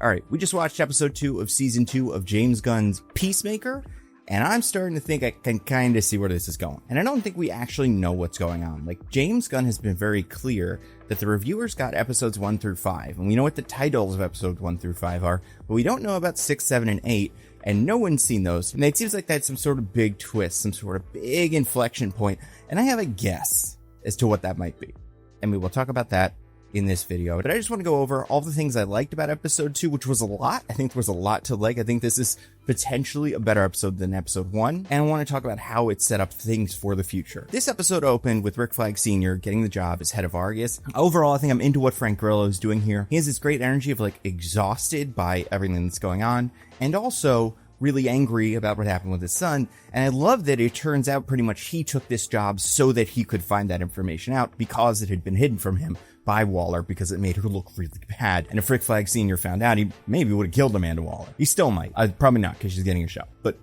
All right, we just watched episode 2 of season 2 of James Gunn's Peacemaker, and I'm starting to think I can kind of see where this is going. And I don't think we actually know what's going on. Like, James Gunn has been very clear that the reviewers got episodes 1 through 5, and we know what the titles of episodes 1 through 5 are, but we don't know about 6, 7, and 8, and no one's seen those. And it seems like that's some sort of big twist, some sort of big inflection point, and I have a guess as to what that might be. And we will talk about that in this video. But I just want to go over all the things I liked about episode 2, which was a lot. I think there was a lot to like. I think this is potentially a better episode than episode 1. And I want to talk about how it set up things for the future. This episode opened with Rick Flag Sr. getting the job as head of Argus. Overall, I think I'm into what Frank Grillo is doing here. He has this great energy of like exhausted by everything that's going on, and also really angry about what happened with his son. And I love that it turns out pretty much he took this job so that he could find that information out, because it had been hidden from him by Waller, because it made her look really bad. And if Rick Flag Sr. found out, he maybe would have killed Amanda Waller. He still might. Probably not, because she's getting a show. But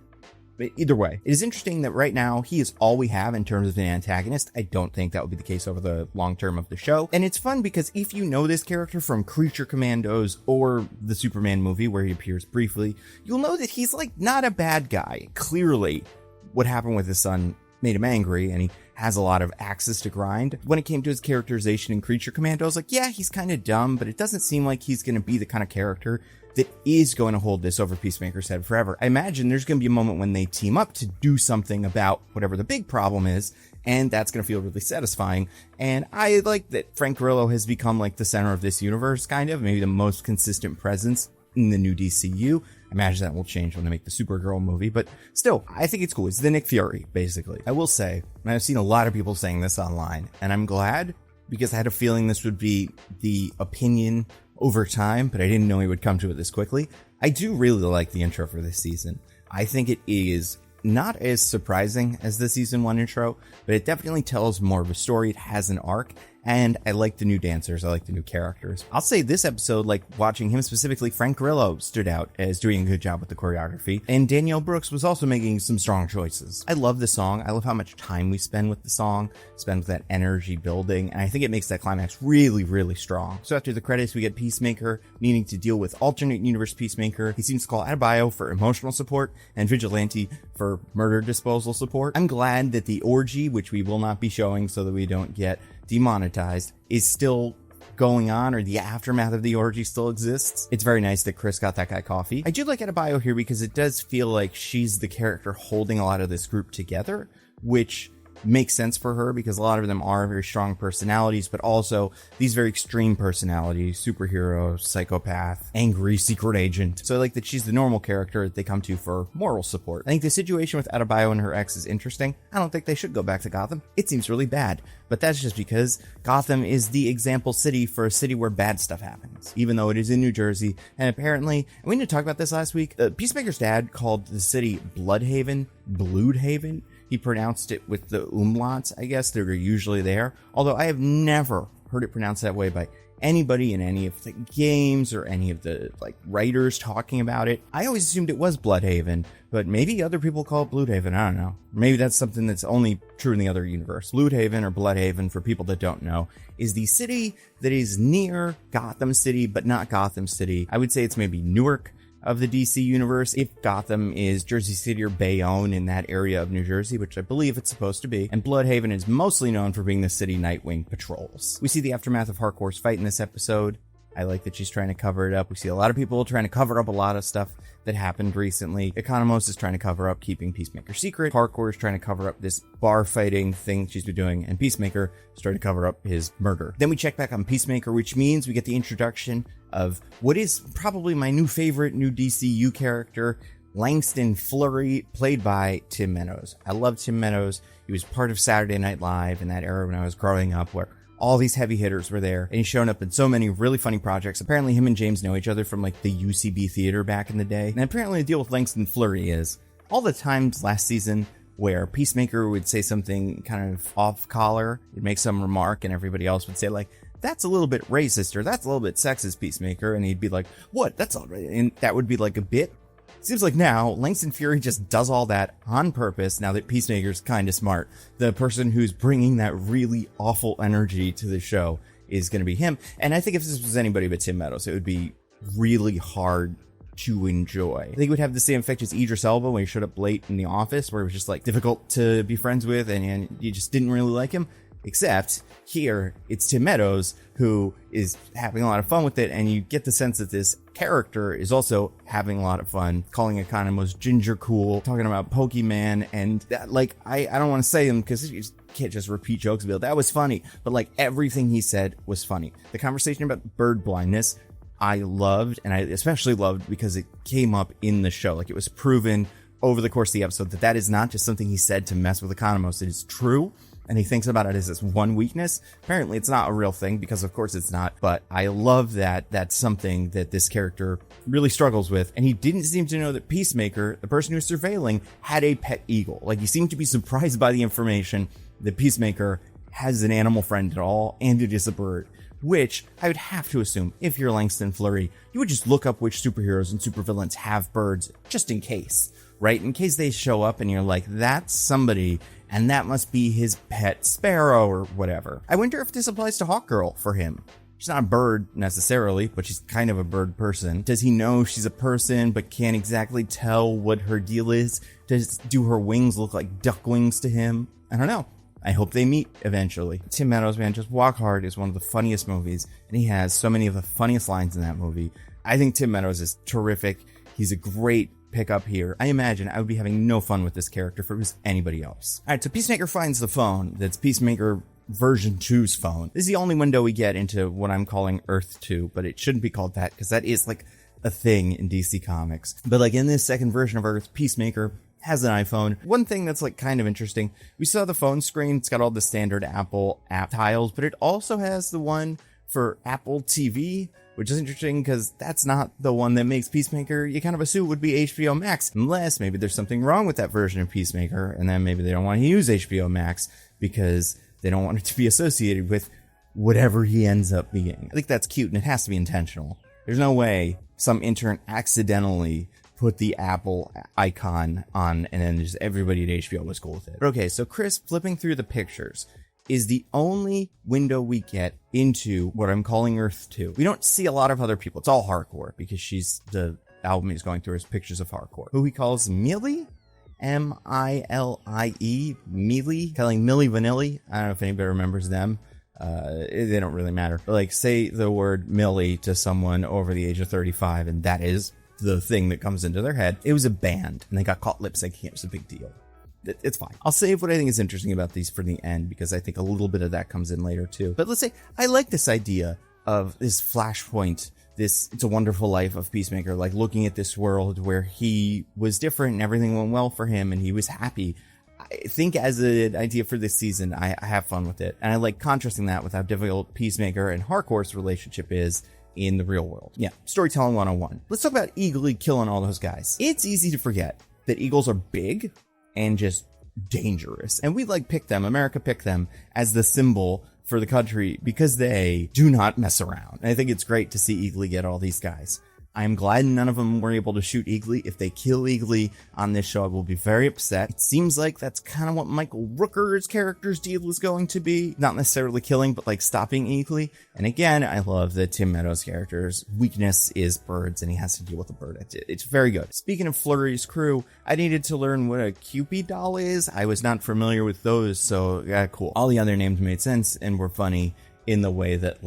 either way, it is interesting that right now he is all we have in terms of an antagonist. I don't think that would be the case over the long term of the show. And it's fun because if you know this character from Creature Commandos or the Superman movie where he appears briefly, you'll know that he's like not a bad guy. Clearly, what happened with his son made him angry, and he has a lot of axes to grind. When it came to his characterization in Creature Commandos, like, yeah, he's kind of dumb, but it doesn't seem like he's going to be the kind of character that is going to hold this over Peacemaker's head forever. I imagine there's going to be a moment when they team up to do something about whatever the big problem is, and that's going to feel really satisfying. And I like that Frank Grillo has become like the center of this universe, kind of, maybe the most consistent presence in the new DCU. I imagine that will change when they make the Supergirl movie, but still, I think it's cool. It's the Nick Fury, basically. I will say, and I've seen a lot of people saying this online, and I'm glad, because I had a feeling this would be the opinion over time, but I didn't know he would come to it this quickly. I do really like the intro for this season. I think it is not as surprising as the season 1 intro, but it definitely tells more of a story. It has an arc, and I like the new dancers. I like the new characters. I'll say this episode, like watching him specifically, Frank Grillo stood out as doing a good job with the choreography, and Danielle Brooks was also making some strong choices. I love the song. I love how much time we spend with the song, spend with that energy building, and I think it makes that climax really, really strong. So after the credits, we get Peacemaker needing to deal with alternate universe Peacemaker. He seems to call Adebayo for emotional support and Vigilante for murder disposal support. I'm glad that the orgy, which we will not be showing so that we don't get demonetized, is still going on, or the aftermath of the orgy still exists. It's very nice that Chris got that guy coffee. I do like Adebayo here because it does feel like she's the character holding a lot of this group together, which makes sense for her because a lot of them are very strong personalities, but also these very extreme personalities: superhero, psychopath, angry secret agent. So I like that she's the normal character that they come to for moral support. I think the situation with Adebayo and her ex is interesting. I don't think they should go back to Gotham. It seems really bad, but that's just because Gotham is the example city for a city where bad stuff happens, even though it is in New Jersey. And apparently, and we didn't talk about this last week, Peacemaker's dad called the city Bloodhaven, Bloodhaven. He pronounced it with the umlauts, I guess, that are usually there. Although I have never heard it pronounced that way by anybody in any of the games or any of the like writers talking about it. I always assumed it was Bloodhaven, but maybe other people call it Bloodhaven. I don't know. Maybe that's something that's only true in the other universe. Bloodhaven, or Bloodhaven, for people that don't know, is the city that is near Gotham City, but not Gotham City. I would say it's maybe Newark of the DC universe, if Gotham is Jersey City or Bayonne in that area of New Jersey, which I believe it's supposed to be. And Bloodhaven is mostly known for being the city Nightwing patrols. We see the aftermath of Harcourt's fight in this episode. I like that she's trying to cover it up. We see a lot of people trying to cover up a lot of stuff that happened recently. Economos is trying to cover up keeping Peacemaker secret. Harcourt is trying to cover up this bar fighting thing she's been doing, and Peacemaker is trying to cover up his murder. Then we check back on Peacemaker, which means we get the introduction of what is probably my new favorite new DCU character, Langston Flurry, played by Tim Meadows. I love Tim Meadows. He was part of Saturday Night Live in that era when I was growing up, where all these heavy hitters were there, and he's shown up in so many really funny projects. Apparently him and James know each other from like the UCB theater back in the day. And apparently the deal with Langston Flurry is all the times last season where Peacemaker would say something kind of off collar, he'd make some remark, and everybody else would say like, that's a little bit racist, or that's a little bit sexist, Peacemaker. And he'd be like, what? That's all right. And that would be like a bit. Seems like now Langston Fury just does all that on purpose now that Peacemaker's kind of smart. The person who's bringing that really awful energy to the show is going to be him. And I think if this was anybody but Tim Meadows, it would be really hard to enjoy. I think it would have the same effect as Idris Elba when he showed up late in The Office, where it was just like difficult to be friends with and you just didn't really like him. Except here, it's Tim Meadows who is having a lot of fun with it, and you get the sense that this character is also having a lot of fun, calling it kind of most ginger cool, talking about Pokeman, and that, like, I don't want to say them because you can't just repeat jokes and be like, that was funny, but like everything he said was funny. The conversation about bird blindness, I loved, and I especially loved because it came up in the show. Like, it was proven over the course of the episode that is not just something he said to mess with Economos. It is true. And he thinks about it as this one weakness. Apparently, it's not a real thing because, of course, it's not. But I love that that's something that this character really struggles with. And he didn't seem to know that Peacemaker, the person who's surveilling, had a pet eagle. Like, he seemed to be surprised by the information that Peacemaker has an animal friend at all, and it is a bird. Which I would have to assume, if you're Langston Flurry, you would just look up which superheroes and supervillains have birds, just in case, right? In case they show up and you're like, that's somebody, and that must be his pet sparrow or whatever. I wonder if this applies to Hawkgirl for him. She's not a bird necessarily, but she's kind of a bird person. Does he know she's a person but can't exactly tell what her deal is? Do her wings look like duck wings to him? I don't know. I hope they meet eventually. Tim Meadows, man, Just Walk Hard is one of the funniest movies, and he has so many of the funniest lines in that movie. I think Tim Meadows is terrific. He's a great pickup here. I imagine I would be having no fun with this character if it was anybody else. All right, so Peacemaker finds the phone. That's Peacemaker version 2's phone. This is the only window we get into what I'm calling Earth 2, but it shouldn't be called that because that is like a thing in DC Comics. But like in this second version of Earth, Peacemaker has an iPhone. One thing that's like kind of interesting, we saw the phone screen. It's got all the standard Apple app tiles, but it also has the one for Apple TV, which is interesting because that's not the one that makes Peacemaker. You kind of assume it would be HBO Max, unless maybe there's something wrong with that version of Peacemaker, and then maybe they don't want to use HBO Max because they don't want it to be associated with whatever he ends up being. I think that's cute, and it has to be intentional. There's no way some intern accidentally put the Apple icon on and then just everybody at HBO was cool with it. Okay, so Chris flipping through the pictures is the only window we get into what I'm calling Earth 2. We don't see a lot of other people. It's all hardcore because the album he's going through is pictures of hardcore. Who he calls Millie? M-I-L-I-E, Millie, calling Millie Vanilli. I don't know if anybody remembers them. They don't really matter. But like, say the word Millie to someone over the age of 35, and that is the thing that comes into their head. It was a band, and they got caught lip syncing. It was a big deal. It's fine. I'll save what I think is interesting about these for the end, because I think a little bit of that comes in later too. But let's say, I like this idea of this flashpoint, this It's a Wonderful Life of Peacemaker, like looking at this world where he was different and everything went well for him and he was happy. I think as an idea for this season, I have fun with it. And I like contrasting that with how difficult Peacemaker and Harcourt's relationship is in the real world. Yeah, storytelling 101. Let's talk about Eagle killing all those guys. It's easy to forget that eagles are big and just dangerous. And we pick them, America picked them as the symbol for the country because they do not mess around. And I think it's great to see Eagly get all these guys. I'm glad none of them were able to shoot Eagly. If they kill Eagly on this show, I will be very upset. It seems like that's kind of what Michael Rooker's character's deal is going to be. Not necessarily killing, but stopping Eagly. And again, I love that Tim Meadows' character's weakness is birds, and he has to deal with a bird. It's very good. Speaking of Flurry's crew, I needed to learn what a Cupid doll is. I was not familiar with those, so yeah, cool. All the other names made sense and were funny in the way that,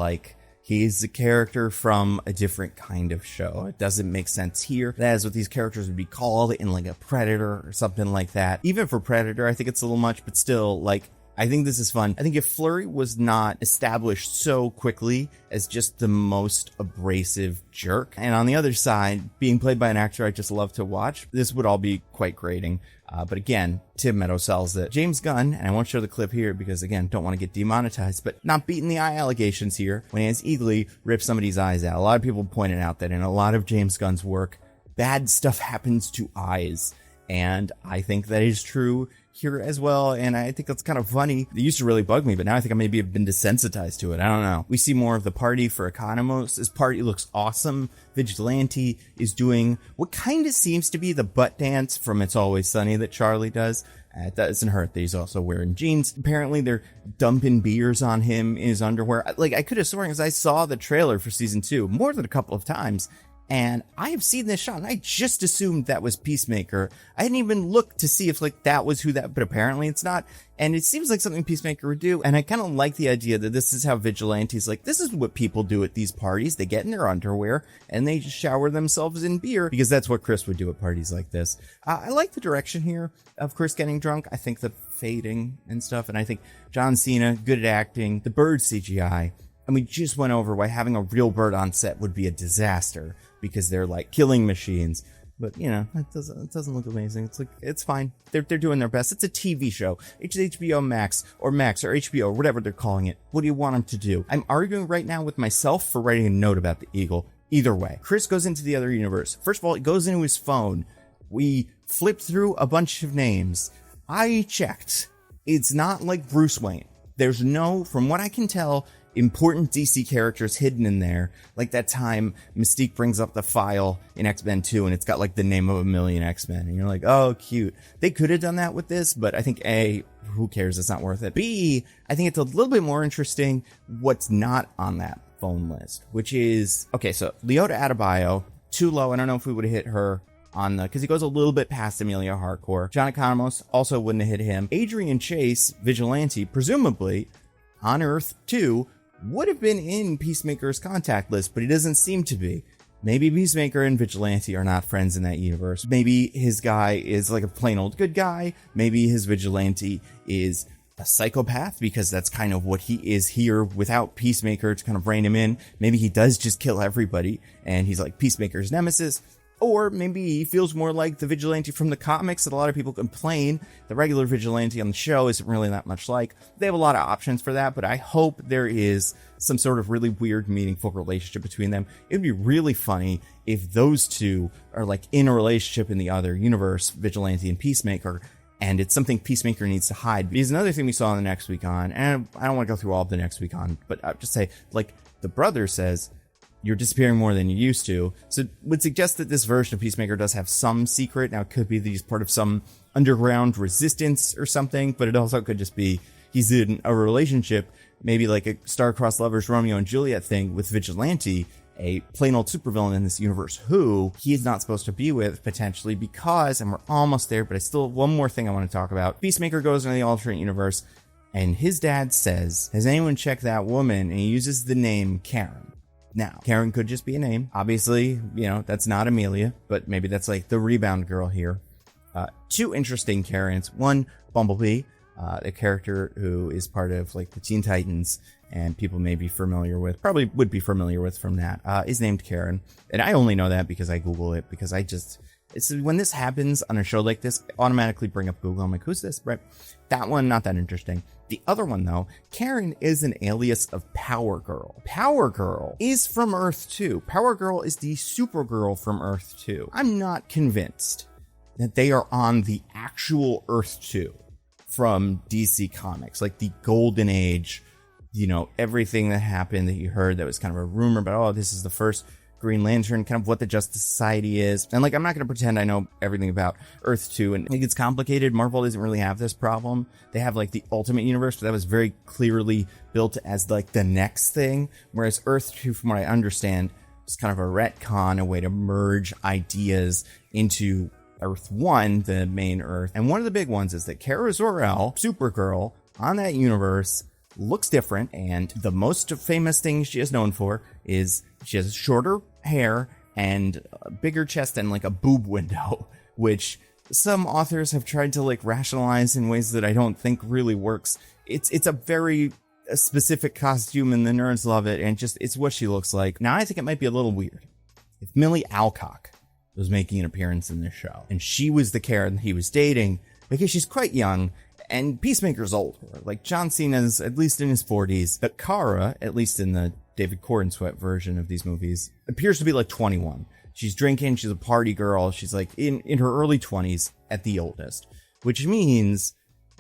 he's a character from a different kind of show. It doesn't make sense here. That is what these characters would be called in a Predator or something like that. Even for Predator, I think it's a little much, but still, I think this is fun. I think if Flurry was not established so quickly as just the most abrasive jerk, and on the other side, being played by an actor I just love to watch, this would all be quite grating. But again, Tim Meadows sells it. James Gunn, and I won't show the clip here because, again, don't want to get demonetized, but not beating the eye allegations here when he has Eagly rip somebody's eyes out. A lot of people pointed out that in a lot of James Gunn's work, bad stuff happens to eyes. And I think that is true here as well. And I think that's kind of funny. It used to really bug me, but now I think I maybe have been desensitized to it. I don't know. We see more of the party for Economos. His party looks awesome. Vigilante is doing what kind of seems to be the butt dance from It's Always Sunny that Charlie does. It doesn't hurt that he's also wearing jeans. Apparently they're dumping beers on him in his underwear. Like, I could have sworn, because I saw the trailer for season 2 more than a couple of times, and I have seen this shot, and I just assumed that was Peacemaker. I didn't even look to see if, like, that was who that, but apparently it's not. And it seems like something Peacemaker would do, and I kind of like the idea that this is how Vigilante's, like, this is what people do at these parties. They get in their underwear, and they just shower themselves in beer, because that's what Chris would do at parties like this. I like the direction here of Chris getting drunk. I think the fading and stuff, and I think John Cena, good at acting, the bird CGI, and we just went over why having a real bird on set would be a disaster, because they're like killing machines. But, you know, it doesn't look amazing. It's like, it's fine. They're doing their best. It's a TV show. It's HBO Max or HBO, whatever they're calling it. What do you want them to do? I'm arguing right now with myself for writing a note about the Eagle. Either way, Chris goes into the other universe. First of all, it goes into his phone. We flipped through a bunch of names. I checked. It's not like Bruce Wayne. There's no, from what I can tell, important DC characters hidden in there. Like that time Mystique brings up the file in X-Men 2 and it's got like the name of a million X-Men. And you're like, oh, cute. They could have done that with this, but I think A, who cares? It's not worth it. B, I think it's a little bit more interesting what's not on that phone list, which is, okay, so Leota Adebayo, too low. I don't know if we would have hit her on the, because he goes a little bit past Amelia Hardcore. John Economos also wouldn't have hit him. Adrian Chase, Vigilante, presumably on Earth 2, would have been in Peacemaker's contact list, but he doesn't seem to be. Maybe Peacemaker and Vigilante are not friends in that universe. Maybe his guy is like a plain old good guy. Maybe his Vigilante is a psychopath, because that's kind of what he is here without Peacemaker to kind of rein him in. Maybe he does just kill everybody and he's like Peacemaker's nemesis. Or maybe he feels more like the Vigilante from the comics that a lot of people complain the regular Vigilante on the show isn't really that much like. They have a lot of options for that, but I hope there is some sort of really weird, meaningful relationship between them. It would be really funny if those two are like in a relationship in the other universe, Vigilante and Peacemaker, and it's something Peacemaker needs to hide. Because another thing we saw in the Next Week On, and I don't want to go through all of the Next Week On, but I'll just say, like, the brother says, you're disappearing more than you used to. So it would suggest that this version of Peacemaker does have some secret. Now, it could be that he's part of some underground resistance or something, but it also could just be he's in a relationship, maybe like a star-crossed lovers Romeo and Juliet thing with Vigilante, a plain old supervillain in this universe who he is not supposed to be with, potentially, because, and we're almost there, but I still have one more thing I want to talk about. Peacemaker goes into the alternate universe, and his dad says, has anyone checked that woman? And he uses the name Karen. Now, Karen could just be a name. Obviously, you know, that's not Amelia, but maybe that's like the rebound girl here. Two interesting Karens. One, Bumblebee, a character who is part of like the Teen Titans and people may be familiar with, probably would be familiar with from that, is named Karen. And I only know that because I Google it, because I just, it's when this happens on a show like this, I automatically bring up Google. I'm like, who's this? Right. That one, not that interesting. The other one, though, Karen is an alias of Power Girl. Power Girl is from Earth 2. Power Girl is the Supergirl from Earth 2. I'm not convinced that they are on the actual Earth 2 from DC Comics, like the Golden Age, you know, everything that happened that you heard that was kind of a rumor about, oh, this is the first Green Lantern, kind of what the Justice Society is. And like, I'm not going to pretend I know everything about Earth 2, and it gets complicated. Marvel doesn't really have this problem. They have like the Ultimate Universe, but that was very clearly built as like the next thing. Whereas Earth 2, from what I understand, is kind of a retcon, a way to merge ideas into Earth 1, the main Earth. And one of the big ones is that Kara Zor-El, Supergirl, on that universe, looks different, and the most famous thing she is known for is she has shorter hair and a bigger chest and like a boob window, which some authors have tried to like rationalize in ways that I don't think really works. It's a very specific costume and the nerds love it, and just it's what she looks like. Now I think it might be a little weird if Millie Alcock was making an appearance in this show and she was the Karen he was dating, because she's quite young. And Peacemaker's older. Like, John Cena's at least in his 40s. But Kara, at least in the David Corenswet version of these movies, appears to be like 21. She's drinking. She's a party girl. She's like in her early 20s at the oldest, which means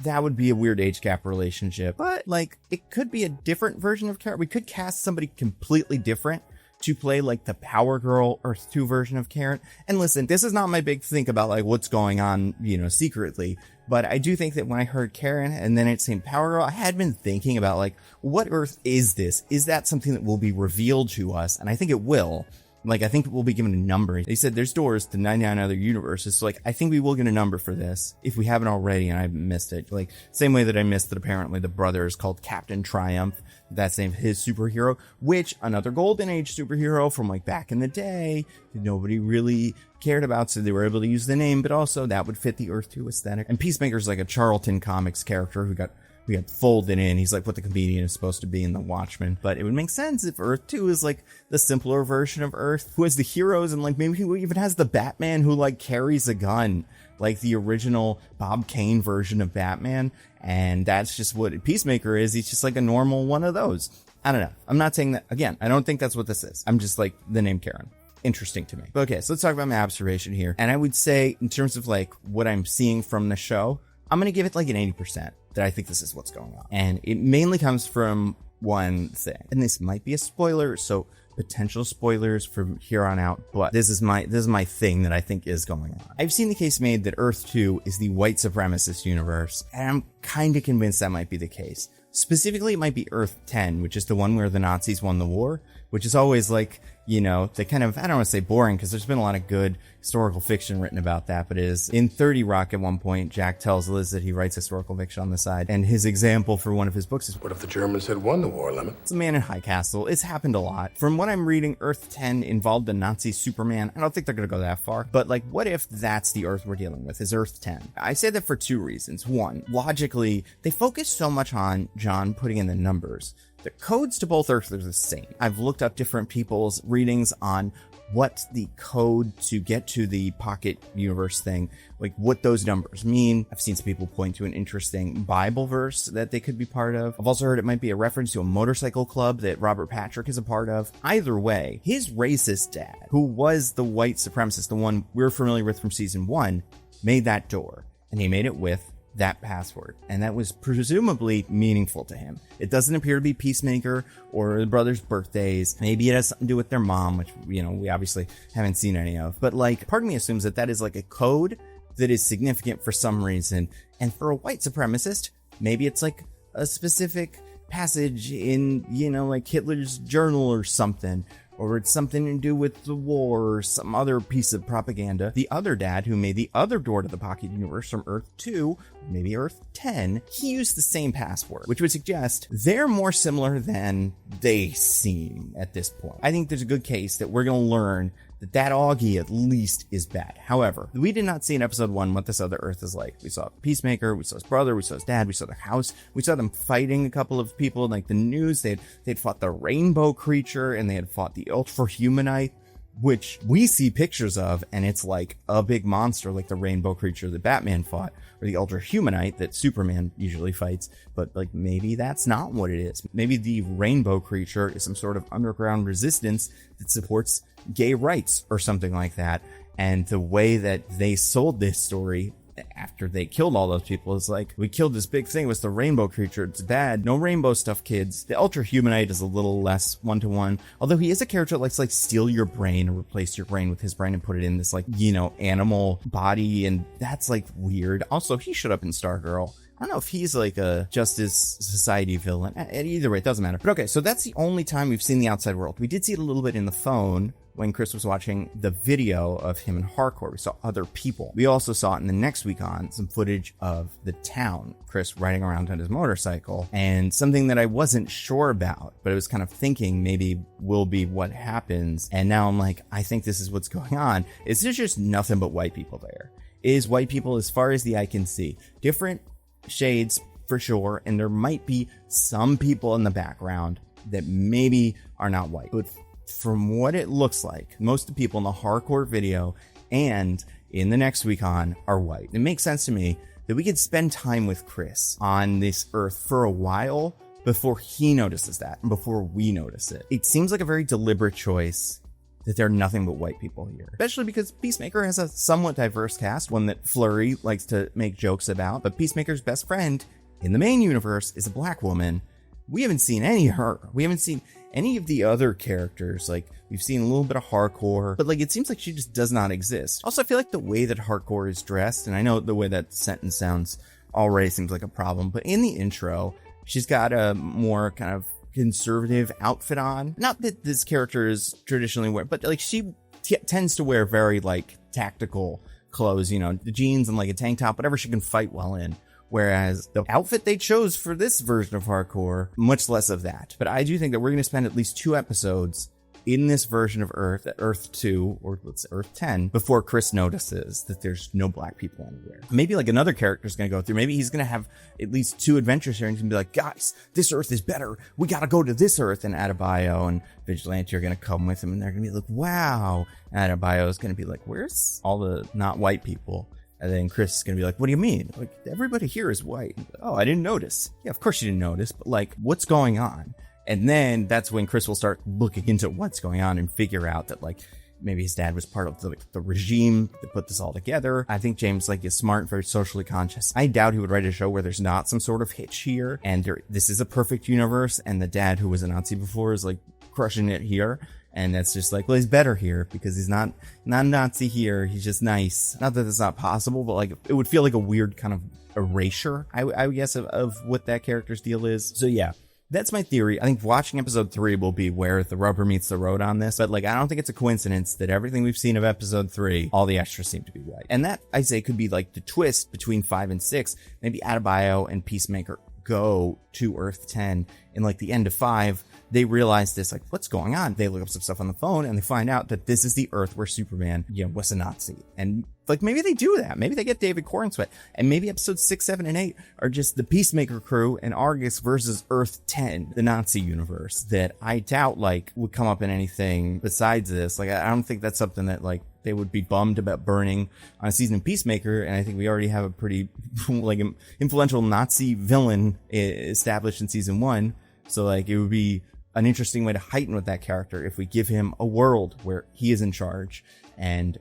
that would be a weird age gap relationship. But like, it could be a different version of Karen. We could cast somebody completely different to play like the Power Girl Earth 2 version of Karen. And listen, this is not my big think about like what's going on, secretly. But I do think that when I heard Karen and then it's saying Power Girl, I had been thinking about like, what Earth is this? Is that something that will be revealed to us? And I think it will. Like, I think we'll be given a number. They said there's doors to 99 other universes. So, like, I think we will get a number for this if we haven't already and I missed it. Like, same way that I missed that apparently the brother is called Captain Triumph. That's the name of his superhero, which another Golden Age superhero from like back in the day that nobody really cared about. So they were able to use the name, but also that would fit the Earth 2 aesthetic. And Peacemaker's like a Charlton Comics character who got folded in. He's like what the comedian is supposed to be in The Watchmen. But it would make sense if Earth 2 is like the simpler version of Earth, who has the heroes and like maybe who even has the Batman who like carries a gun, like the original Bob Kane version of Batman. And that's just what Peacemaker is. He's just like a normal one of those. I don't know. I'm not saying that again. I don't think that's what this is. I'm just like the name Karen. Interesting to me. But okay, so let's talk about my observation here. And I would say in terms of like what I'm seeing from the show, I'm going to give it like an 80% that I think this is what's going on. And it mainly comes from one thing. And this might be a spoiler, so potential spoilers from here on out, but this is my thing that I think is going on. I've seen the case made that Earth 2 is the white supremacist universe, and I'm kind of convinced that might be the case. Specifically, it might be Earth 10, which is the one where the Nazis won the war, which is always like, they kind of, I don't want to say boring, because there's been a lot of good historical fiction written about that, but it is in 30 Rock at one point, Jack tells Liz that he writes historical fiction on the side, and his example for one of his books is, what if the Germans had won the war, Lemon? It's a Man in High Castle. It's happened a lot. From what I'm reading, Earth 10 involved a Nazi Superman. I don't think they're going to go that far, but like, what if that's the Earth we're dealing with, is Earth 10? I say that for two reasons. One, logically, they focus so much on John putting in the numbers. The codes to both Earths are the same. I've looked up different people's readings on what the code to get to the pocket universe thing, like what those numbers mean. I've seen some people point to an interesting Bible verse that they could be part of. I've also heard it might be a reference to a motorcycle club that Robert Patrick is a part of. Either way, his racist dad, who was the white supremacist, the one we're familiar with from season 1, made that door, and he made it with that password, and that was presumably meaningful to him. It doesn't appear to be Peacemaker or the brothers' birthdays. Maybe it has something to do with their mom, which, we obviously haven't seen any of. But like, part of me assumes that that is like a code that is significant for some reason. And for a white supremacist, maybe it's like a specific passage in, like Hitler's journal or something. Or it's something to do with the war or some other piece of propaganda. The other dad who made the other door to the pocket universe from Earth 2, maybe Earth 10, he used the same password, which would suggest they're more similar than they seem at this point. I think there's a good case that we're going to learn that Augie at least is bad. However, we did not see in episode 1 what this other Earth is like. We saw Peacemaker, we saw his brother, we saw his dad, we saw their house, we saw them fighting a couple of people in like the news. They'd fought the rainbow creature and they had fought the ultra-humanite, which we see pictures of, and it's like a big monster like the rainbow creature that Batman fought, or the ultra-humanite that Superman usually fights. But like, maybe that's not what it is. Maybe the rainbow creature is some sort of underground resistance that supports gay rights or something like that. And the way that they sold this story after they killed all those people is like, we killed this big thing, it was the rainbow creature, it's bad, no rainbow stuff, kids. The ultra humanite is a little less one-to-one, although he is a character that likes to like steal your brain or replace your brain with his brain and put it in this like, animal body, and that's like weird. Also, he showed up in Stargirl. I don't know if he's like a Justice Society villain. Either way, it doesn't matter. But okay, so that's the only time we've seen the outside world. We did see it a little bit in the phone when Chris was watching the video of him in Harcourt. We saw other people. We also saw it in the next week on some footage of the town, Chris riding around on his motorcycle, and something that I wasn't sure about, but I was kind of thinking maybe will be what happens. And now I'm like, I think this is what's going on. Is there's just nothing but white people there? Is white people, as far as the eye can see, different shades for sure, and there might be some people in the background that maybe are not white, but from what it looks like, most of the people in the Harcourt video and in the next week on are white. It makes sense to me that we could spend time with Chris on this Earth for a while before he notices that and before we notice it. It seems like a very deliberate choice that there are nothing but white people here. Especially because Peacemaker has a somewhat diverse cast, one that Flurry likes to make jokes about, but Peacemaker's best friend in the main universe is a black woman. We haven't seen any of her. We haven't seen any of the other characters. Like, we've seen a little bit of Hardcore, but like, it seems like she just does not exist. Also, I feel like the way that Hardcore is dressed, and I know the way that sentence sounds already seems like a problem, but in the intro, she's got a more kind of conservative outfit on. Not that this character is traditionally wear, but like she tends to wear very like tactical clothes, you know, the jeans and like a tank top, whatever she can fight well in. Whereas the outfit they chose for this version of Hardcore, much less of that. But I do think that we're going to spend at least 2 episodes in this version of Earth 2, or let's say Earth 10, before Chris notices that there's no black people anywhere. Maybe like another character is going to go through. Maybe he's going to have at least 2 adventures here and he's going to be like, guys, this Earth is better. We got to go to this Earth. And Adebayo and Vigilante are going to come with him and they're going to be like, wow. And Adebayo is going to be like, where's all the not white people? And then Chris is going to be like, what do you mean? Like, everybody here is white. Oh, I didn't notice. Yeah, of course you didn't notice, but like, what's going on? And then that's when Chris will start looking into what's going on and figure out that like, maybe his dad was part of the regime that put this all together. I think James like is smart, very socially conscious. I doubt he would write a show where there's not some sort of hitch here. And this is a perfect universe. And the dad who was a Nazi before is like crushing it here. And that's just like, well, he's better here because he's not Nazi here. He's just nice. Not that it's not possible, but like it would feel like a weird kind of erasure, I guess, of what that character's deal is. So yeah, that's my theory. I think watching episode 3 will be where the rubber meets the road on this. But like, I don't think it's a coincidence that everything we've seen of episode 3, all the extras seem to be white. And that, I say, could be like the twist between 5 and 6. Maybe Adebayo and Peacemaker go to Earth 10 in like the end of 5. They realize this, like, what's going on? They look up some stuff on the phone and they find out that this is the Earth where Superman, was a Nazi. And like, maybe they do that. Maybe they get David Cornsweet. And maybe episodes 6, 7, and 8 are just the Peacemaker crew and Argus versus Earth 10, the Nazi universe, that I doubt like would come up in anything besides this. Like, I don't think that's something that like they would be bummed about burning on a season of Peacemaker. And I think we already have a pretty like influential Nazi villain established in season 1. So like, it would be an interesting way to heighten with that character if we give him a world where he is in charge. And,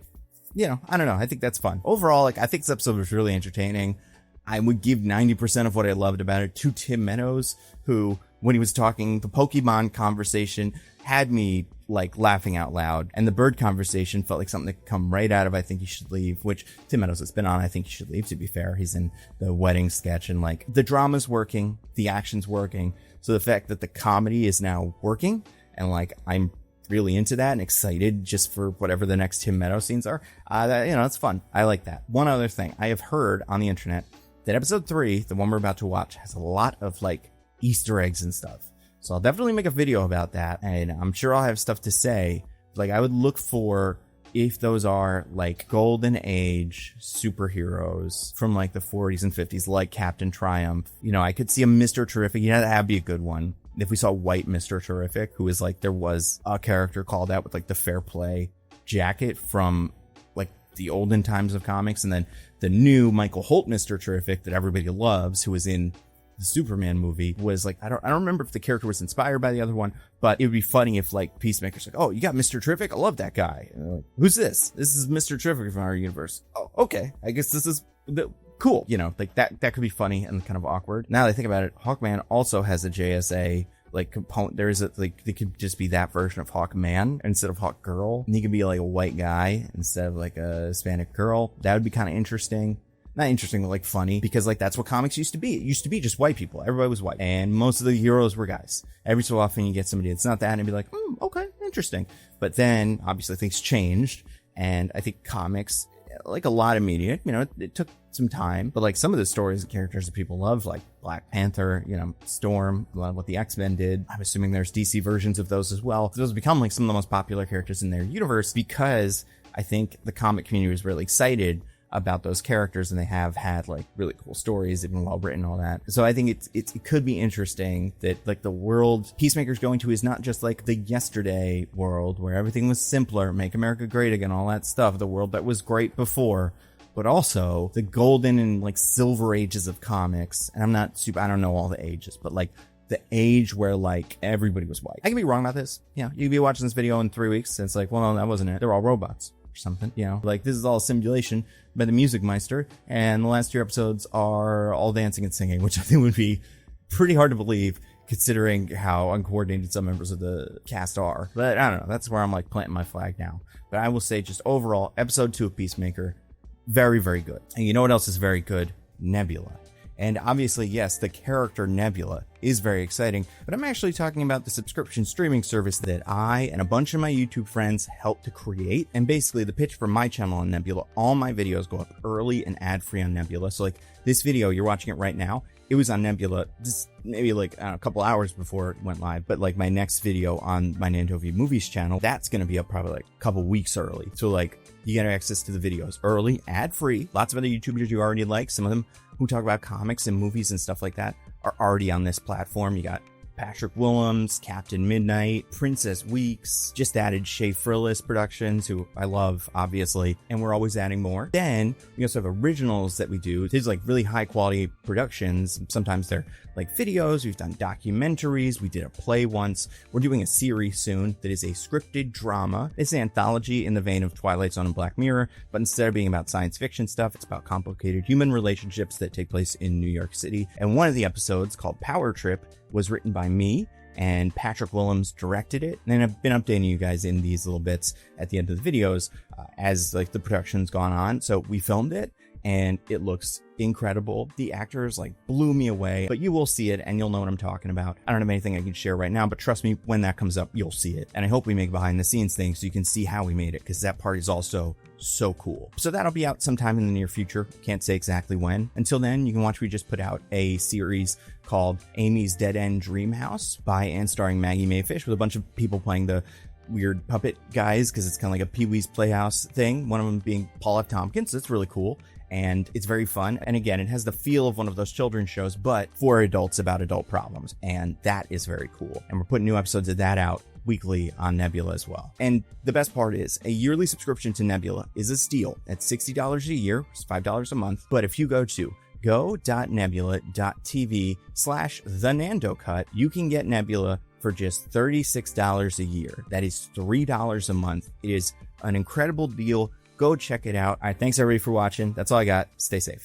I don't know. I think that's fun. Overall, like, I think this episode was really entertaining. I would give 90% of what I loved about it to Tim Meadows, who, when he was talking, the Pokemon conversation had me like laughing out loud, and the bird conversation felt like something that could come right out of I Think You Should Leave, which Tim Meadows has been on I Think You Should Leave, to be fair. He's in the wedding sketch, and like, the drama's working, the action's working. So the fact that the comedy is now working, and like, I'm really into that and excited just for whatever the next Tim Meadows scenes are, it's fun. I like that. One other thing, I have heard on the internet that episode 3, the one we're about to watch, has a lot of like Easter eggs and stuff. So I'll definitely make a video about that, and I'm sure I'll have stuff to say. Like, I would look for if those are like golden age superheroes from like the 40s and 50s, like Captain Triumph. I could see a Mr. Terrific. That'd be a good one. If we saw white Mr. Terrific, who is like, there was a character called out with like the Fair Play jacket from like the olden times of comics, and then the new Michael Holt Mr. Terrific that everybody loves, who was in the Superman movie, was like, I don't remember if the character was inspired by the other one, but it would be funny if like Peacemaker's like, oh, you got Mr. Terrific? I love that guy. And like, who's this? This is Mr. Terrific from our universe. Oh, okay. I guess this is cool. Like that could be funny and kind of awkward. Now that I think about it, Hawkman also has a JSA like component. There is they could just be that version of Hawkman instead of Hawk Girl. And he could be like a white guy instead of like a Hispanic girl. That would be kind of interesting. Not interesting, but like funny, because like that's what comics used to be. It used to be just white people. Everybody was white, and most of the heroes were guys. Every so often you get somebody that's not that and be like, okay, interesting. But then obviously things changed, and I think comics, like a lot of media, it took some time, but like some of the stories and characters that people love, like Black Panther, Storm, a lot of what the X-Men did. I'm assuming there's DC versions of those as well. Those become like some of the most popular characters in their universe, because I think the comic community was really excited about those characters, and they have had like really cool stories, they've been well written, all that. So I think it could be interesting that like the world Peacemaker's going to is not just like the yesterday world where everything was simpler, make America great again, all that stuff, the world that was great before, but also the golden and like silver ages of comics. And I don't know all the ages, but like the age where like everybody was white. I could be wrong about this. You could be watching this video in 3 weeks and it's like, well, no, that wasn't it. They're all robots or something, like this is all a simulation by the Music Meister. And the last 2 episodes are all dancing and singing, which I think would be pretty hard to believe considering how uncoordinated some members of the cast are. But I don't know. That's where I'm like planting my flag now. But I will say just overall, episode 2 of Peacemaker, very, very good. And you know what else is very good? Nebula. And obviously, yes, the character Nebula is very exciting, but I'm actually talking about the subscription streaming service that I and a bunch of my YouTube friends helped to create. And basically the pitch for my channel on Nebula, all my videos go up early and ad-free on Nebula. So like this video, you're watching it right now, it was on Nebula just maybe like a couple hours before it went live. But like my next video on my Nandovi Movies channel, that's going to be up probably like a couple weeks early. So like you get access to the videos early, ad-free. Lots of other YouTubers you already like, some of them who talk about comics and movies and stuff like that, are already on this platform. You got Patrick Willems, Captain Midnight, Princess Weeks, just added Shea Frillis Productions, who I love, obviously, and we're always adding more. Then we also have originals that we do. These like really high quality productions. Sometimes they're like videos. We've done documentaries. We did a play once. We're doing a series soon that is a scripted drama. It's an anthology in the vein of Twilight Zone and Black Mirror, but instead of being about science fiction stuff, it's about complicated human relationships that take place in New York City. And one of the episodes, called Power Trip, was written by me, and Patrick Willems directed it. And I've been updating you guys in these little bits at the end of the videos as like the production's gone on. So we filmed it and it looks incredible. The actors like blew me away, but you will see it and you'll know what I'm talking about. I don't have anything I can share right now, but trust me, when that comes up, you'll see it. And I hope we make behind the scenes things so you can see how we made it, because that part is also so cool. So that'll be out sometime in the near future. Can't say exactly when. Until then, you can watch, we just put out a series called Amy's Dead End Dream House by and starring Maggie Mayfish, with a bunch of people playing the weird puppet guys, because it's kind of like a Pee-wee's Playhouse thing. One of them being Paul F. Tompkins. It's really cool. And it's very fun. And again, it has the feel of one of those children's shows, but for adults about adult problems. And that is very cool. And we're putting new episodes of that out weekly on Nebula as well. And the best part is a yearly subscription to Nebula is a steal. It's $60 a year, it's $5 a month. But if you go to go.nebula.tv/thenandocut, you can get Nebula for just $36 a year. That is $3 a month. It is an incredible deal. Go check it out. All right, thanks everybody for watching. That's all I got. Stay safe.